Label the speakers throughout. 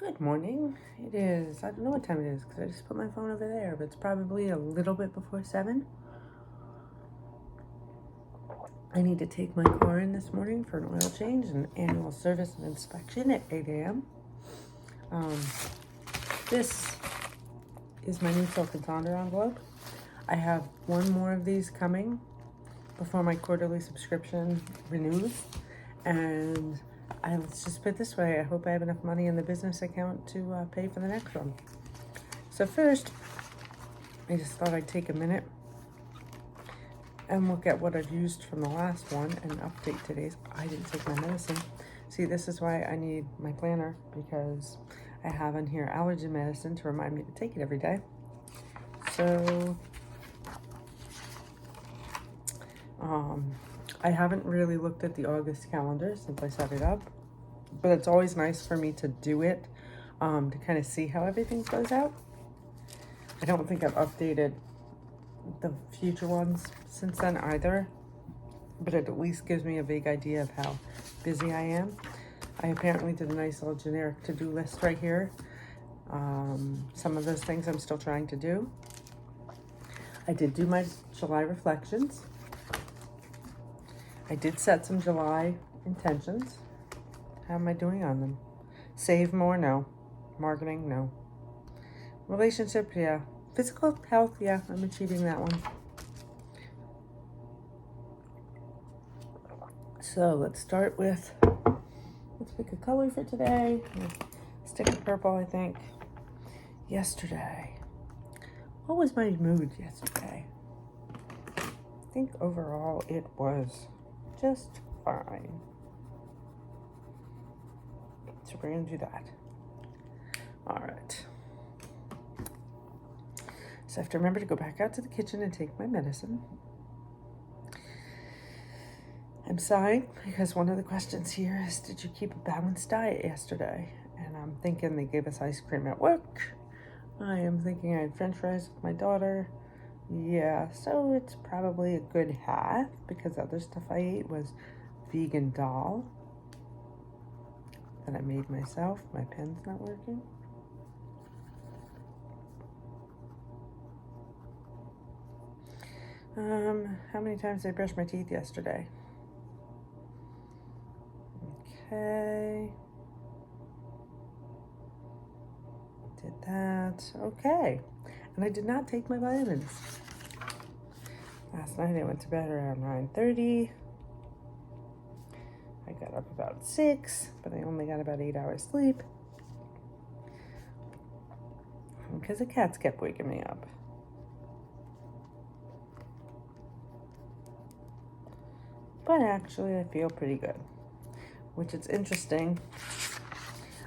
Speaker 1: Good morning. It is, I don't know what time it is because I just put my phone over there, but it's probably a little bit before 7. I need to take my car in this morning for an oil change and annual service and inspection at 8 a.m. This is my new Sonder envelope. I have one more of these coming before my quarterly subscription renews, and let's just put it this way, I hope I have enough money in the business account to pay for the next one. So first, I just thought I'd take a minute and look at what I've used from the last one and update today's. I didn't take my medicine. See, this is why I need my planner, because I have in here allergen medicine to remind me to take it every day. So, I haven't really looked at the August calendar since I set it up, but it's always nice for me to do it, to kind of see how everything goes out. I don't think I've updated the future ones since then either, but it at least gives me a vague idea of how busy I am. I apparently did a nice little generic to-do list right here. Some of those things I'm still trying to do. I did do my July reflections. I did set some July intentions. How am I doing on them? Save more? No. Marketing? No. Relationship? Yeah. Physical health? Yeah, I'm achieving that one. So let's start with, let's pick a color for today. Stick with purple, I think. Yesterday. What was my mood yesterday? I think overall it was just fine. So we're going to do that. All right. So I have to remember to go back out to the kitchen and take my medicine. I'm sighing because one of the questions here is, did you keep a balanced diet yesterday? And I'm thinking they gave us ice cream at work. I am thinking I had french fries with my daughter. Yeah, so it's probably a good half, because the other stuff I ate was vegan dal that I made myself. My pen's not working. How many times did I brush my teeth yesterday? Okay. Did that. Okay. And I did not take my vitamins. Last night I went to bed around 9:30. I got up about 6, but I only got about 8 hours sleep, because the cats kept waking me up. But actually I feel pretty good, which is interesting.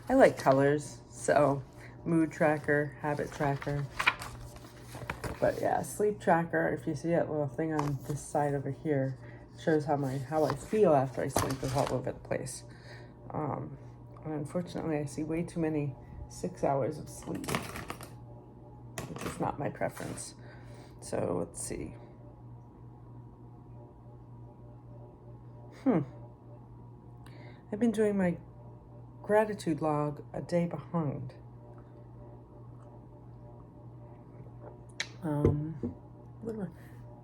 Speaker 1: I like colors, so mood tracker, habit tracker. But yeah, sleep tracker, if you see that little thing on this side over here, shows how I feel after I sleep is all over the place. And unfortunately, I see way too many 6 hours of sleep, which is not my preference. So let's see. I've been doing my gratitude log a day behind.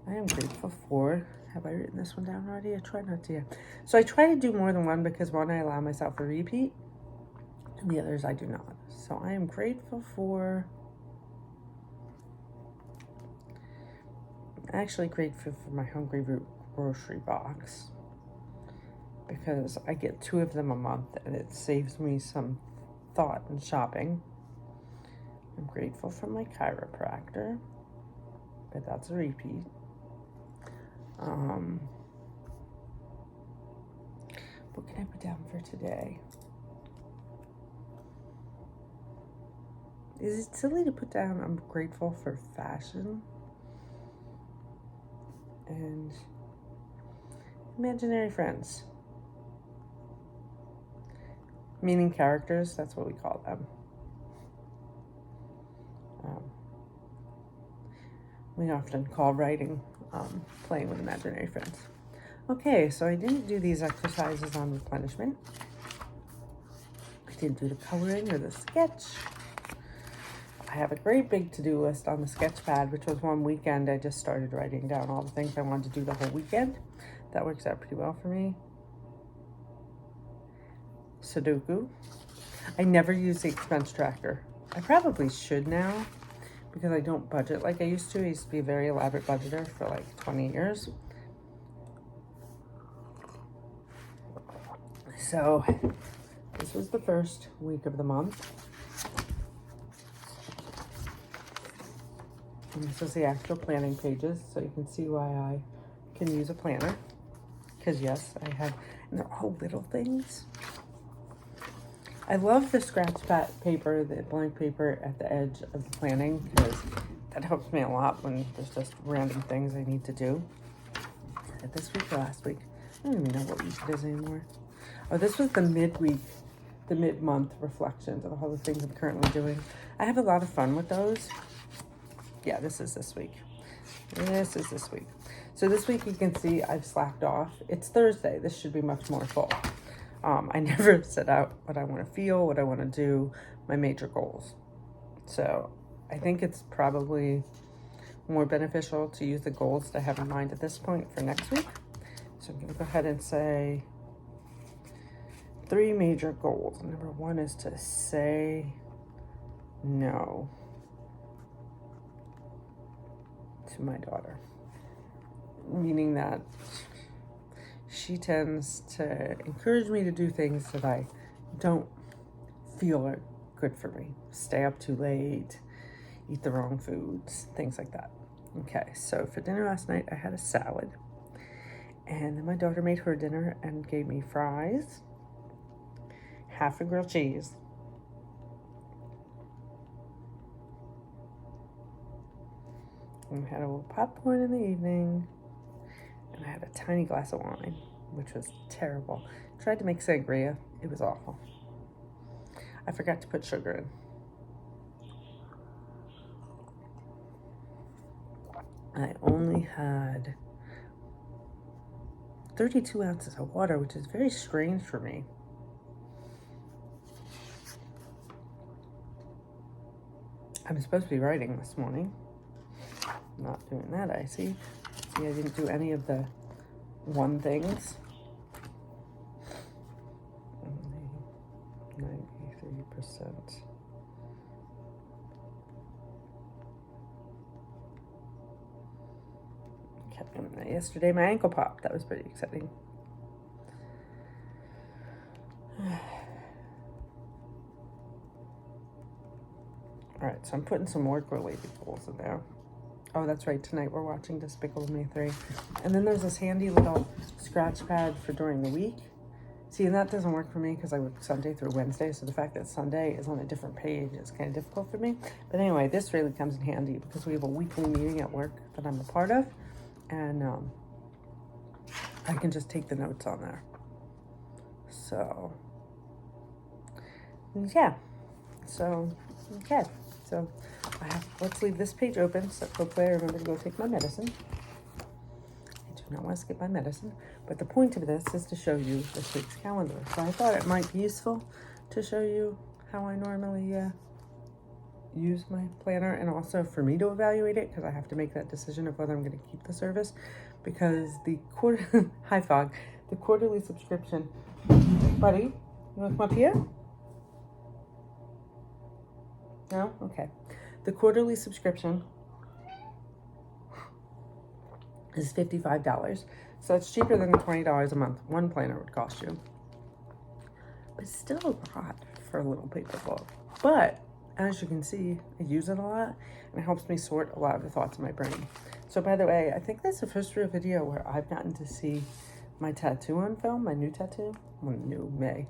Speaker 1: I am grateful for. Have I written this one down already? I try not to. So I try to do more than one, because one, I allow myself a repeat, and the others I do not. So I am grateful for, actually grateful for my Hungry Root grocery box, because I get 2 of them a month and it saves me some thought in shopping. I'm grateful for my chiropractor, but that's a repeat. What can I put down for today? Is it silly to put down I'm grateful for fashion and imaginary friends? Meaning characters, that's what we call them. We often call writing playing with imaginary friends. Okay, so I didn't do these exercises on replenishment. Didn't do the coloring or the sketch. I have a great big to-do list on the sketch pad, which was one weekend. I just started writing down all the things I wanted to do the whole weekend. That works out pretty well for me. Sudoku. I never use the expense tracker. I probably should now because I don't budget like I used to. I used to be a very elaborate budgeter for like 20 years. So this was the first week of the month. And this is the actual planning pages, so you can see why I can use a planner. Because yes, I have, and they're all little things. I love the scratch paper, the blank paper at the edge of the planning, because that helps me a lot when there's just random things I need to do. This week or last week? I don't even know what week it is anymore. Oh, this was the midweek, the mid-month reflections of all the things I'm currently doing. I have a lot of fun with those. Yeah, this is this week. This is this week. So this week you can see I've slacked off. It's Thursday. This should be much more full. I never set out what I want to feel, what I want to do, my major goals. So I think it's probably more beneficial to use the goals that I have in mind at this point for next week. So I'm going to go ahead and say 3 major goals. Number 1 is to say no to my daughter, meaning that she tends to encourage me to do things that I don't feel are good for me. Stay up too late, eat the wrong foods, things like that. Okay, so for dinner last night, I had a salad. And then my daughter made her dinner and gave me fries, half a grilled cheese, and we had a little popcorn in the evening, and I had a tiny glass of wine, which was terrible. Tried to make sangria. It was awful. I forgot to put sugar in. I only had 32 ounces of water, which is very strange for me. I'm supposed to be writing this morning. Not doing that, I see. See, I didn't do any of the one things. 93%. Okay, yesterday my ankle popped. That was pretty exciting. All right, so I'm putting some work-related goals in there. Oh, that's right. Tonight we're watching Despicable Me 3. And then there's this handy little scratch pad for during the week. See, and that doesn't work for me because I work Sunday through Wednesday. So the fact that Sunday is on a different page is kind of difficult for me. But anyway, this really comes in handy because we have a weekly meeting at work that I'm a part of. And I can just take the notes on there. So, yeah. So, okay. So, let's leave this page open, so hopefully I remember to go take my medicine. I do not want to skip my medicine, but the point of this is to show you this week's calendar. So I thought it might be useful to show you how I normally use my planner, and also for me to evaluate it, because I have to make that decision of whether I'm going to keep the service, because the hi Fog, the quarterly subscription. Buddy, you want to come up here? No? Okay. The quarterly subscription is $55. So it's cheaper than the $20 a month one planner would cost you. But it's still a lot for a little paper book. But as you can see, I use it a lot, and it helps me sort a lot of the thoughts in my brain. So by the way, I think that's the first real video where I've gotten to see my tattoo on film, my new tattoo. Well, new May.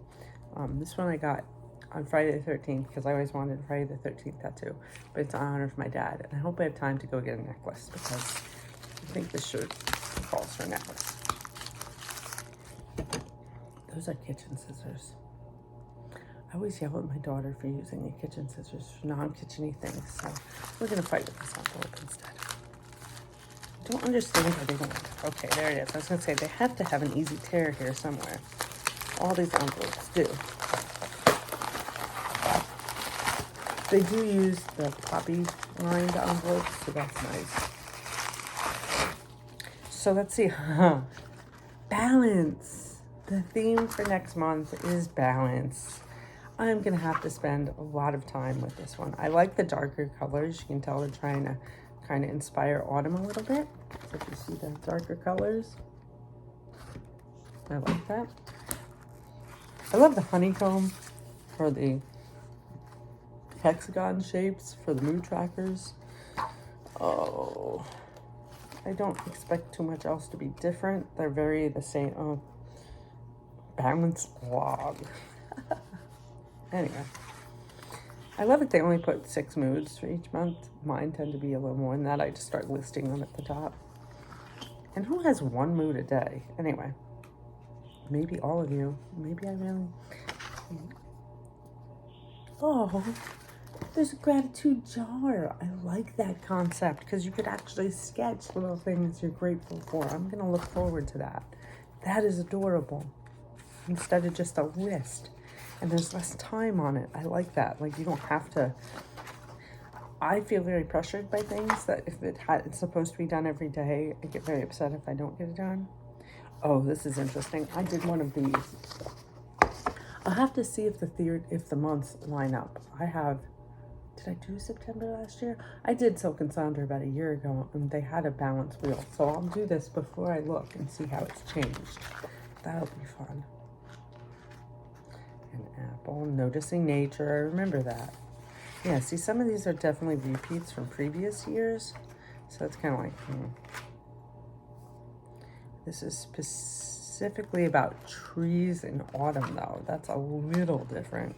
Speaker 1: This one I got on Friday the 13th, because I always wanted a Friday the 13th tattoo, but it's in honor of my dad, and I hope I have time to go get a necklace, because I think this shirt calls for a necklace. Those are kitchen scissors. I always yell at my daughter for using the kitchen scissors for non-kitchen-y things, so we're going to fight with this envelope instead. I don't understand how they don't. Okay, there it is. I was going to say, they have to have an easy tear here somewhere. All these envelopes do. They do use the poppy lined envelopes, so that's nice. So let's see. Balance. The theme for next month is balance. I'm going to have to spend a lot of time with this one. I like the darker colors. You can tell they're trying to kind of inspire autumn a little bit. So if you see the darker colors, I like that. I love the honeycomb for the hexagon shapes for the mood trackers. Oh, I don't expect too much else to be different. They're very the same. Oh, balanced log. Anyway, I love it. They only put 6 moods for each month. Mine tend to be a little more than that. I just start listing them at the top. And who has 1 mood a day? Anyway, maybe all of you. Maybe I really... Oh, there's a gratitude jar. I like that concept because you could actually sketch little things you're grateful for. I'm going to look forward to that. That is adorable. Instead of just a list. And there's less time on it. I like that. Like, you don't have to... I feel very pressured by things that if it's supposed to be done every day, I get very upset if I don't get it done. Oh, this is interesting. I did one of these. I'll have to see if the months line up. Did I do September last year? I did Silk and Sonder about a year ago, and they had a balance wheel. So I'll do this before I look and see how it's changed. That'll be fun. An apple, noticing nature. I remember that. Yeah, see, some of these are definitely repeats from previous years. So it's kind of like, This is specifically about trees in autumn, though. That's a little different.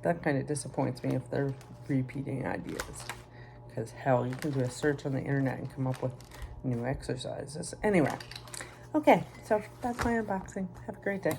Speaker 1: That kind of disappoints me if they're repeating ideas. Because, hell, you can do a search on the internet and come up with new exercises. Anyway, okay, so that's my unboxing. Have a great day.